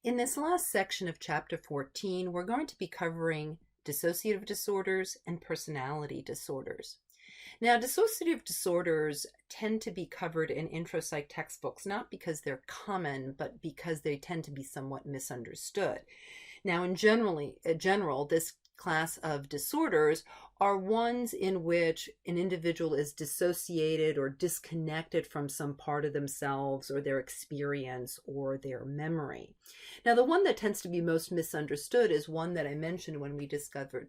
In this last section of Chapter 14, we're going to be covering dissociative disorders and personality disorders. Now, dissociative disorders tend to be covered in intro-psych textbooks, not because they're common, but because they tend to be somewhat misunderstood. Now, in general, this class of disorders are ones in which an individual is dissociated or disconnected from some part of themselves or their experience or their memory. Now, the one that tends to be most misunderstood is one that I mentioned when we discussed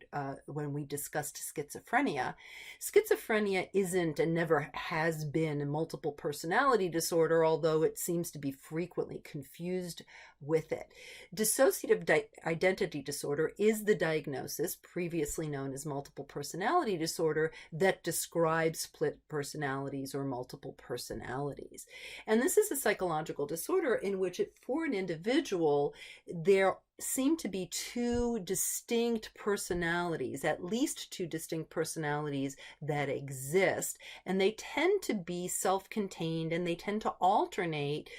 schizophrenia. Schizophrenia isn't and never has been a multiple personality disorder, although it seems to be frequently confused with it. Dissociative identity disorder is the diagnosis, previously known as multiple personality disorder, that describes split personalities or multiple personalities. And this is a psychological disorder in which for an individual, there seem to be two distinct personalities, at least two distinct personalities that exist, and they tend to be self-contained and they tend to alternate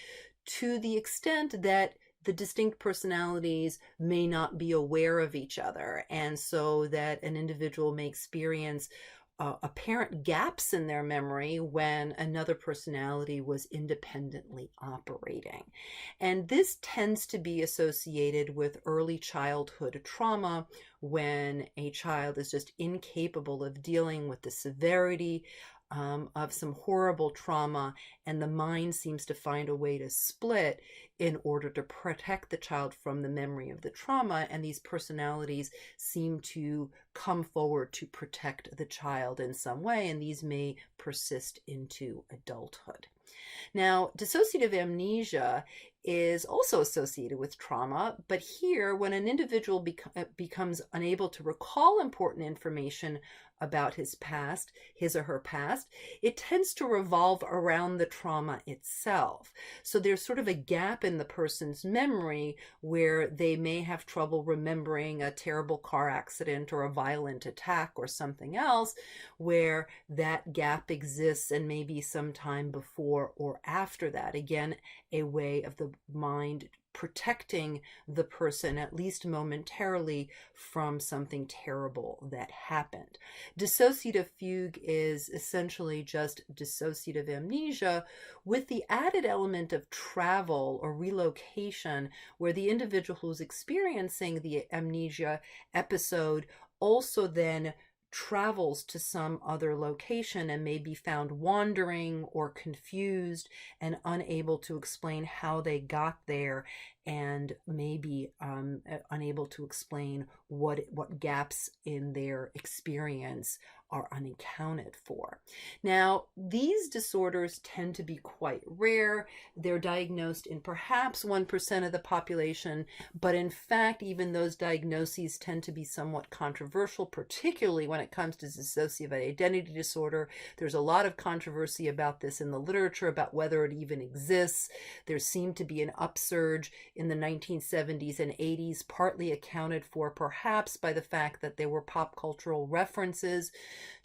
to the extent that the distinct personalities may not be aware of each other, and so that an individual may experience apparent gaps in their memory when another personality was independently operating. And this tends to be associated with early childhood trauma, when a child is just incapable of dealing with the severity of some horrible trauma, and the mind seems to find a way to split in order to protect the child from the memory of the trauma, and these personalities seem to come forward to protect the child in some way, and these may persist into adulthood. Now, dissociative amnesia is also associated with trauma, but here, when an individual becomes unable to recall important information about his or her past, it tends to revolve around the trauma itself. So there's sort of a gap in the person's memory where they may have trouble remembering a terrible car accident or a violent attack or something else, where that gap exists and maybe sometime before or after that. Again, a way of the mind protecting the person, at least momentarily, from something terrible that happened. Dissociative fugue is essentially just dissociative amnesia with the added element of travel or relocation, where the individual who's experiencing the amnesia episode also then travels to some other location and may be found wandering or confused and unable to explain how they got there, and maybe unable to explain what gaps in their experience are unaccounted for. Now, these disorders tend to be quite rare. They're diagnosed in perhaps 1% of the population, but in fact, even those diagnoses tend to be somewhat controversial, particularly when it comes to dissociative identity disorder. There's a lot of controversy about this in the literature, about whether it even exists. There seemed to be an upsurge in the 1970s and 80s, partly accounted for perhaps by the fact that there were pop cultural references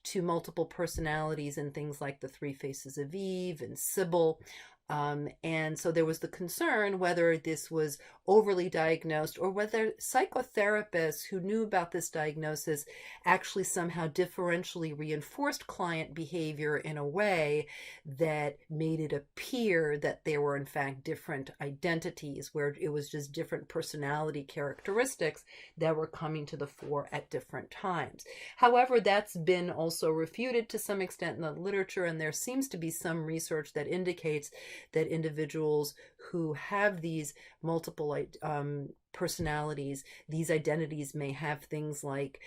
to multiple personalities and things like the Three Faces of Eve and Sybil. And so there was the concern whether this was overly diagnosed or whether psychotherapists who knew about this diagnosis actually somehow differentially reinforced client behavior in a way that made it appear that there were in fact different identities, where it was just different personality characteristics that were coming to the fore at different times. However, that's been also refuted to some extent in the literature, and there seems to be some research that indicates that individuals who have these multiple personalities, these identities may have things like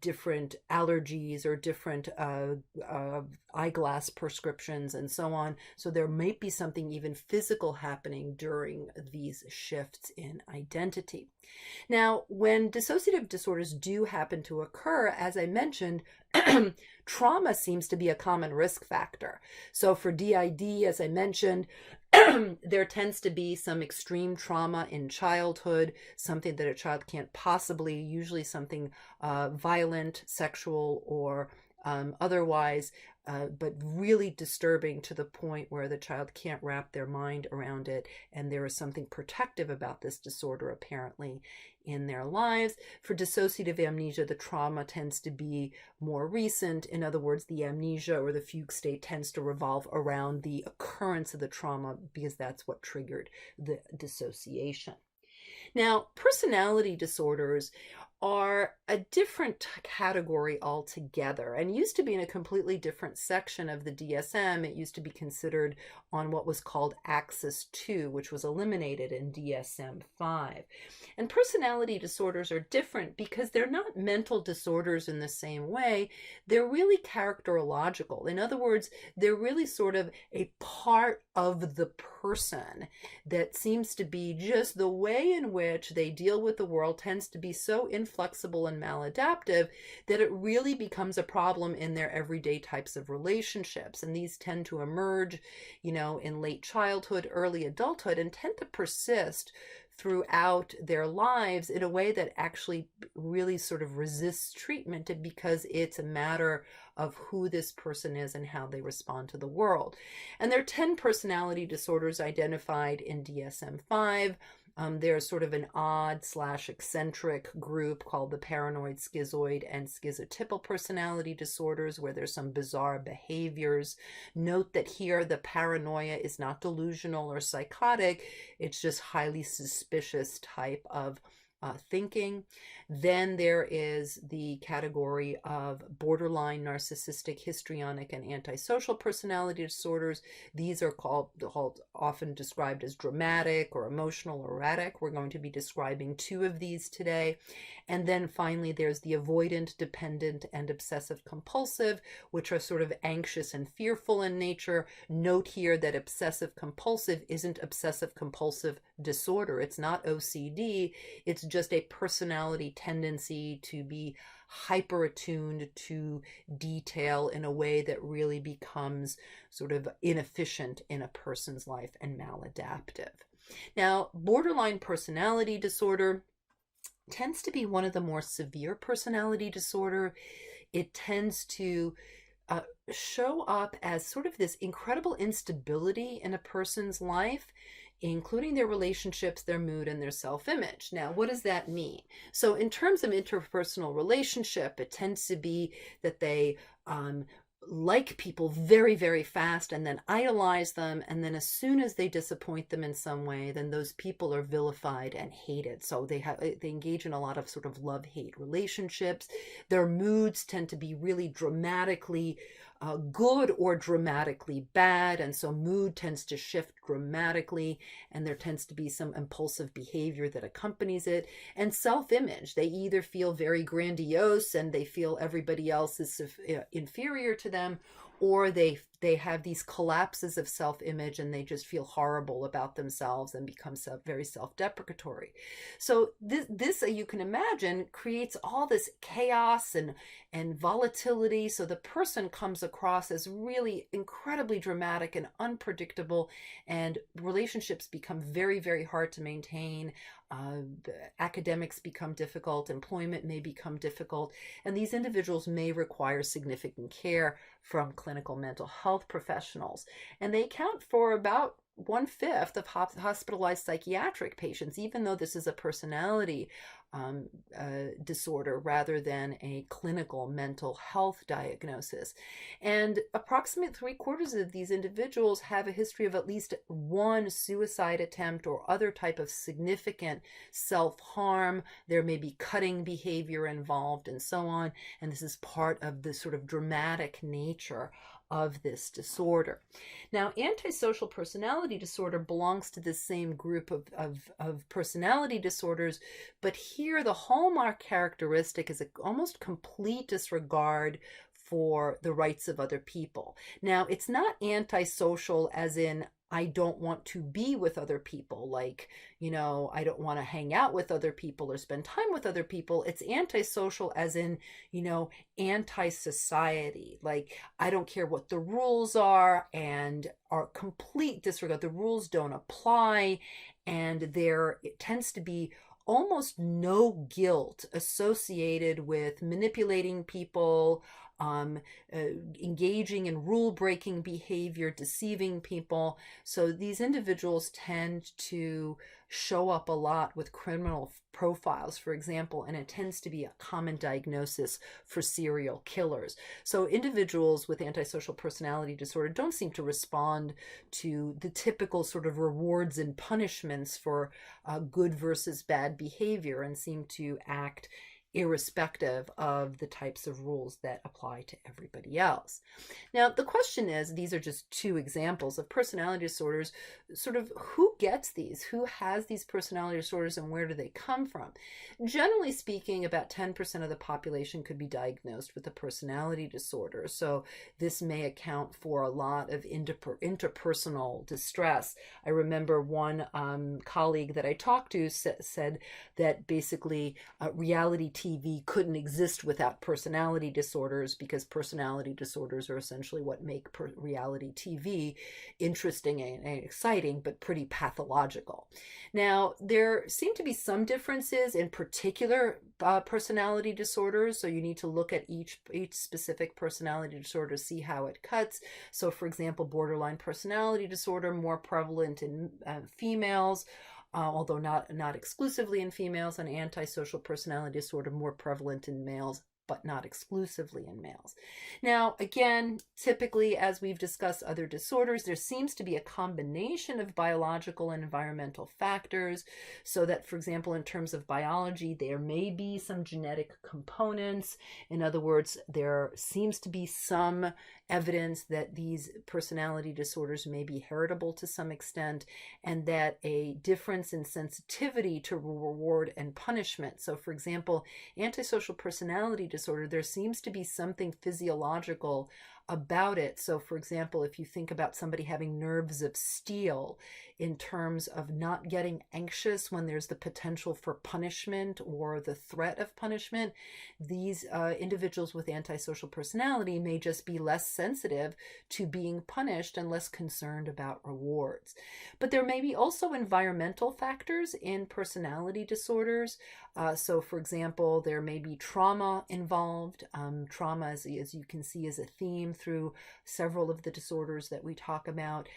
different allergies or different eyeglass prescriptions and so on. So there might be something even physical happening during these shifts in identity. Now, when dissociative disorders do happen to occur, as I mentioned, trauma seems to be a common risk factor. So for DID, as I mentioned, there tends to be some extreme trauma in childhood, something that a child can't possibly, usually something violent, sexual, or otherwise, but really disturbing to the point where the child can't wrap their mind around it, and there is something protective about this disorder apparently in their lives. For dissociative amnesia, the trauma tends to be more recent. In other words, the amnesia or the fugue state tends to revolve around the occurrence of the trauma because that's what triggered the dissociation. Now, personality disorders are a different category altogether and used to be in a completely different section of the DSM. It used to be considered on what was called Axis 2, which was eliminated in DSM 5. And personality disorders are different because they're not mental disorders in the same way. They're really characterological. In other words, they're really sort of a part of the person that seems to be just the way in which they deal with the world tends to be so inflexible and maladaptive that it really becomes a problem in their everyday types of relationships. And these tend to emerge, in late childhood, early adulthood, and tend to persist throughout their lives in a way that actually really sort of resists treatment because it's a matter of who this person is and how they respond to the world. And there are 10 personality disorders identified in DSM-5. There's sort of an odd/eccentric group called the paranoid, schizoid, and schizotypal personality disorders, where there's some bizarre behaviors. Note that here the paranoia is not delusional or psychotic. It's just highly suspicious type of thinking. Then there is the category of borderline narcissistic, histrionic, and antisocial personality disorders. These are often described as dramatic or emotional or erratic. We're going to be describing 2 of these today. And then finally, there's the avoidant, dependent, and obsessive compulsive, which are sort of anxious and fearful in nature. Note here that obsessive compulsive isn't obsessive compulsive disorder. It's not OCD. It's just a personality tendency to be hyper attuned to detail in a way that really becomes sort of inefficient in a person's life and maladaptive. Now, borderline personality disorder tends to be one of the more severe personality disorder. It tends to show up as sort of this incredible instability in a person's life, including their relationships, their mood, and their self-image. Now, what does that mean? So in terms of interpersonal relationship, it tends to be that they like people very, very fast and then idolize them. And then as soon as they disappoint them in some way, then those people are vilified and hated. So they engage in a lot of sort of love-hate relationships. Their moods tend to be really dramatically good or dramatically bad. And so mood tends to shift dramatically, and there tends to be some impulsive behavior that accompanies it. And self-image, they either feel very grandiose and they feel everybody else is inferior to them, or they have these collapses of self-image and they just feel horrible about themselves and become very self-deprecatory. So this you can imagine, creates all this chaos and volatility. So the person comes across as really incredibly dramatic and unpredictable, and relationships become very, very hard to maintain. Academics become difficult, employment may become difficult, and these individuals may require significant care from clinical mental health professionals. And they account for about 1/5 of hospitalized psychiatric patients, even though this is a personality disorder rather than a clinical mental health diagnosis. And approximately 3/4 of these individuals have a history of at least one suicide attempt or other type of significant self-harm. There may be cutting behavior involved and so on. And this is part of the sort of dramatic nature of this disorder. Now, antisocial personality disorder belongs to the same group of personality disorders, but here the hallmark characteristic is an almost complete disregard for the rights of other people. Now, it's not antisocial as in I don't want to be with other people, like, I don't want to hang out with other people or spend time with other people. It's antisocial as in, anti-society. Like, I don't care what the rules are, and are complete disregard. The rules don't apply, and it tends to be almost no guilt associated with manipulating people, um, engaging in rule-breaking behavior, deceiving people. So these individuals tend to show up a lot with criminal profiles, for example, and it tends to be a common diagnosis for serial killers. So individuals with antisocial personality disorder don't seem to respond to the typical sort of rewards and punishments for good versus bad behavior, and seem to act irrespective of the types of rules that apply to everybody else. Now, the question is, these are just two examples of personality disorders, sort of who gets these? Who has these personality disorders and where do they come from? Generally speaking, about 10% of the population could be diagnosed with a personality disorder. So this may account for a lot of interpersonal distress. I remember one colleague that I talked to said that basically reality TV couldn't exist without personality disorders, because personality disorders are essentially what make reality TV interesting and exciting, but pretty pathological. Now, there seem to be some differences in particular personality disorders, so you need to look at each specific personality disorder to see how it cuts. So, for example, borderline personality disorder, more prevalent in females, although not exclusively in females, and antisocial personality disorder more prevalent in males, but not exclusively in males. Now, again, typically, as we've discussed other disorders, there seems to be a combination of biological and environmental factors, so that, for example, in terms of biology, there may be some genetic components. In other words, there seems to be some evidence that these personality disorders may be heritable to some extent, and that a difference in sensitivity to reward and punishment. So, for example, antisocial personality disorder, there seems to be something physiological about it. So, for example, if you think about somebody having nerves of steel in terms of not getting anxious when there's the potential for punishment or the threat of punishment, these individuals with antisocial personality may just be less sensitive to being punished and less concerned about rewards. But there may be also environmental factors in personality disorders. So, for example, there may be trauma involved. Trauma, as you can see, is a theme through several of the disorders that we talk about.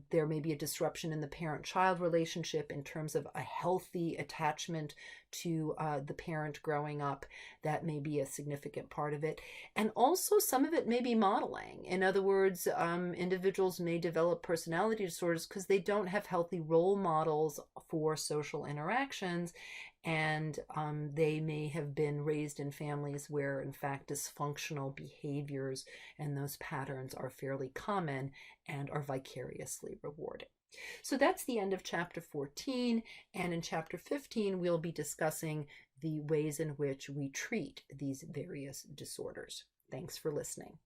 There may be a disruption in the parent-child relationship in terms of a healthy attachment to the parent growing up. That may be a significant part of it. And also some of it may be modeling. In other words, individuals may develop personality disorders because they don't have healthy role models for social interactions, and they may have been raised in families where, in fact, dysfunctional behaviors and those patterns are fairly common and are vicariously rewarded. So that's the end of chapter 14, and in chapter 15 we'll be discussing the ways in which we treat these various disorders. Thanks for listening.